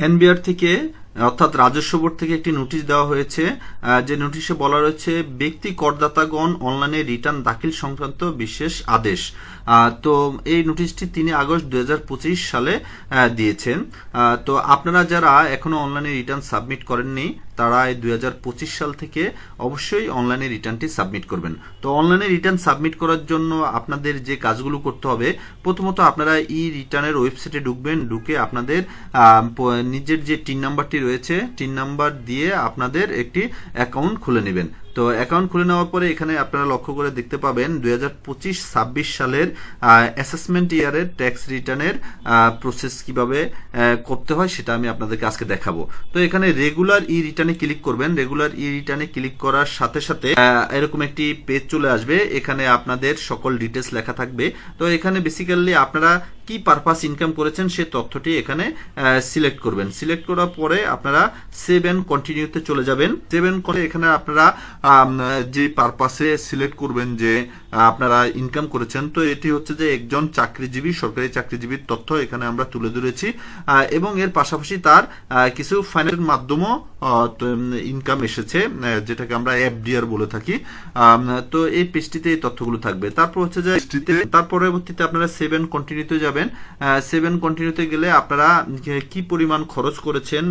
NBR থেকে অর্থাৎ রাজস্ব বোর্ড থেকে একটি নোটিশ দেওয়া হয়েছে, যে নোটিশে বলা রয়েছে ব্যক্তি করদাতাগণ অনলাইনে রিটার্ন দাখিল সংক্রান্ত বিশেষ আদেশ। তো এই নোটিশটি 3 আগস্ট 2025 সালে দিয়েছেন। তো আপনারা যারা এখনো অনলাইনে রিটার্ন সাবমিট করেননি তারা এই 2025 সাল থেকে অবশ্যই অনলাইনে রিটার্নটি সাবমিট করবেন। তো অনলাইনে রিটার্ন সাবমিট করার জন্য আপনাদের যে কাজগুলো করতে হবে, প্রথমত আপনারা ই রিটার্নের ওয়েবসাইটে ঢুকবেন, ঢুকে আপনাদের নিজের যে টিন নাম্বারটি রয়েছে টিন নাম্বার দিয়ে আপনাদের একটি অ্যাকাউন্ট খুলে নেবেন। তো অ্যাকাউন্ট খুলে নেওয়ার পরে এখানে আপনারা লক্ষ্য করে দেখতে পাবেন 2025-26 সালের অ্যাসেসমেন্ট ইয়ারের ট্যাক্স রিটার্নের প্রসেস কিভাবে করতে হয় সেটা আমি আপনাদেরকে আজকে দেখাবো। তো এখানে রেগুলার ই রিটার্নে ক্লিক করবেন। রেগুলার ই রিটার্নে ক্লিক করার সাথে সাথে এরকম একটি পেজ চলে আসবে। এখানে আপনাদের সকল ডিটেলস লেখা থাকবে। তো এখানে বেসিক্যালি আপনারা কি পারপাস ইনকাম করেছেন সে তথ্যটি এখানে সিলেক্ট করবেন। সিলেক্ট করার পরে আপনারা সেভ এন্ড কন্টিনিউতে চলে যাবেন। সেভ এন্ড করে এখানে আপনারা যে পারপাসে সিলেক্ট করবেন যে আপনারা ইনকাম করেছেন, তো এটি হচ্ছে যে একজন চাকরিজীবী, সরকারি চাকরিজীবীর তথ্য এখানে আমরা তুলে ধরেছি এবং এর পাশাপাশি তার কিছু ফাইন্যান্সের মাধ্যমেও ইনকাম এসেছে, যেটাকে আমরা এফডিআর বলে থাকি। তো এই পেজটিতে এই তথ্যগুলো থাকবে। তারপর হচ্ছে যে তার পরবর্তীতে আপনারা সেভ এন্ড কন্টিনিউতে যাবেন। সেভ এন্ড কন্টিনিউতে গেলে আপনারা কি পরিমাণ খরচ করেছেন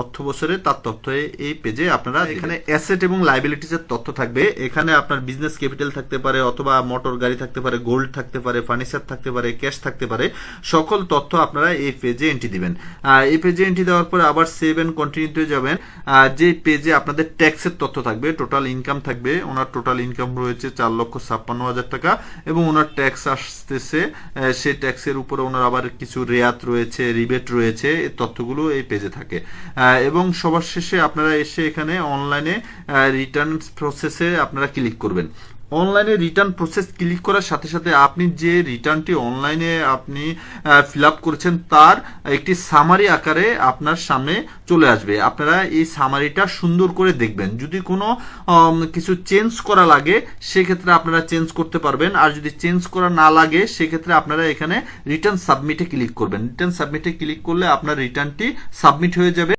অর্থ বছরে তার তথ্য এই পেজে আপনারা এখানে অ্যাসেট এবং লায়াবিলিটিস এর তথ্য থাকবে। এখানে আপনার বিজনেস ক্যাপিটাল থাকতে পারে, অথবা মোটর গাড়ি থাকতে পারে, গোল্ড থাকতে পারে, ফার্নিচার থাকতে পারে, ক্যাশ থাকতে পারে, সকল তথ্য আপনারা এই পেজে এন্ট্রি দিবেন। এই পেজে এন্ট্রি দেওয়ার পরে আবার সেভ এন্ড কন্টিনিউতে যাবেন। যে পেজে আপনাদের ট্যাক্সের তথ্য থাকবে, টোটাল ইনকাম থাকবে। ওনার টোটাল ইনকাম রয়েছে 4,56,000 টাকা এবং ওনার ট্যাক্স আসতেছে, সেই ট্যাক্সের উপরে ওনার আবার কিছু রেয়াত রয়েছে, রিবেট রয়েছে, এই তথ্যগুলো এই পেজে থাকে। এবং সবার শেষে আপনারা এসে এখানে অনলাইনে রিটার্ন প্রসেসে আপনারা ক্লিক করবেন। অনলাইনে রিটার্ন প্রসেস ক্লিক করার সাথে সাথে আপনি যে রিটার্নটি অনলাইনে আপনি ফিল আপ করেছেন তার একটি সামারি আকারে আপনার সামনে চলে আসবে। আপনারা এই সামারিটা সুন্দর করে দেখবেন। যদি কোনো কিছু চেঞ্জ করা লাগে সেক্ষেত্রে আপনারা চেঞ্জ করতে পারবেন, আর যদি চেঞ্জ করা না লাগে সেক্ষেত্রে আপনারা এখানে রিটার্ন সাবমিটে ক্লিক করবেন। রিটার্ন সাবমিটে ক্লিক করলে আপনার রিটার্নটি সাবমিট হয়ে যাবে।